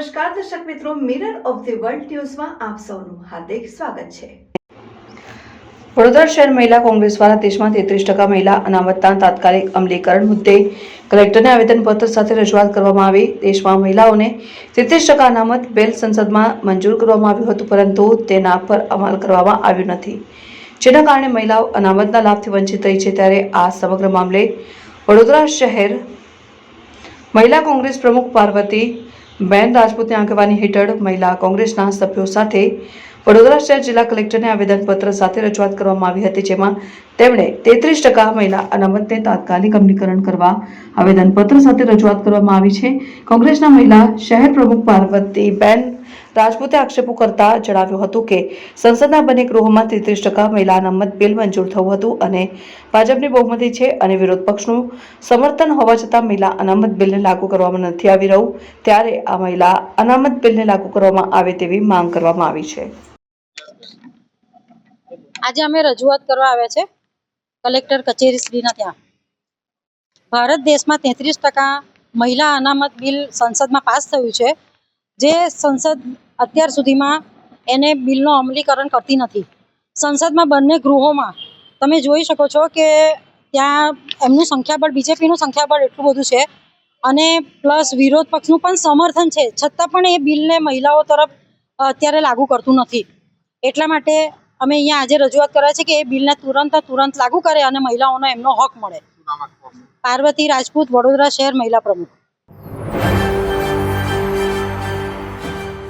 નમસ્કાર દર્શક મિત્રો, મિરર ઓફ ધ વર્લ્ડ ન્યૂઝમાં આપ સૌનું હાર્દિક સ્વાગત છે। વડોદરા શહેર મહિલા કોંગ્રેસ દ્વારા દેશમાં 33% મહિલા અનામતના તાત્કાલિક અમલીકરણ મુદ્દે કલેક્ટરને આવેદનપત્ર સાથે રજૂઆત કરવામાં આવી। દેશમાં મહિલાઓને 33% અનામત બિલ સંસદમાં મંજૂર કરવામાં આવ્યું હતું, પરંતુ તેના પર અમલ કરવામાં આવ્યું નથી, જેના કારણે મહિલાઓ અનામતના લાભથી વંચિત રહી છે। ત્યારે આ સમગ્ર મામલે વડોદરા શહેર મહિલા કોંગ્રેસ પ્રમુખ પાર્વતી બેન રાજપૂતની આગેવાની હેઠળ મહિલા કોંગ્રેસના સભ્યો સાથે વડોદરા શહેર જિલ્લા કલેક્ટરને આવેદનપત્ર સાથે રજૂઆત કરવામાં આવી હતી, જેમાં તેમણે 33% મહિલા અનામતને તાત્કાલિક અમલીકરણ કરવા આવેદનપત્ર સાથે રજૂઆત કરવામાં આવી છે। કોંગ્રેસના મહિલા શહેર પ્રમુખ પાર્વતી બેન રાજપૂતે આક્ષેપો કરતા જણાવ્યું હતું કે સંસદના બંને ગૃહોમાં 33% મહિલા અનામત બિલ મંજૂર થયું હતું અને ભાજપની બહુમતી છે અને વિરોધ પક્ષનું સમર્થન હોવા છતાં મહિલા અનામત બિલને લાગુ કરવામાં નથી આવી રહ્યું। ત્યારે આ મહિલા અનામત બિલને લાગુ કરવામાં આવે તેવી માંગ કરવામાં આવી છે। આજે અમે રજૂઆત કરવા આવ્યા છે કલેક્ટર કચેરી શ્રીના ત્યાં। ભારત દેશમાં 33% મહિલા અનામત બિલ સંસદમાં પાસ થયું છે, જે સંસદ અત્યાર સુધીમાં એને બિલનો અમલીકરણ કરતી નથી। સંસદમાં બંને ગૃહોમાં તમે જોઈ શકો છો કે ત્યાં એમનું સંખ્યાબળ બીજેપીનું સંખ્યાબળ એટલું બધું છે અને પ્લસ વિરોધ પક્ષનું પણ સમર્થન છે, છતાં પણ એ બિલને મહિલાઓ તરફ અત્યારે લાગુ કરતું નથી। એટલા માટે અમે અહીંયા આજે રજૂઆત કરે છે કે એ બિલને તુરંત લાગુ કરે અને મહિલાઓને એમનો હક મળે। પાર્વતી રાજપૂત, વડોદરા શહેર મહિલા પ્રમુખ।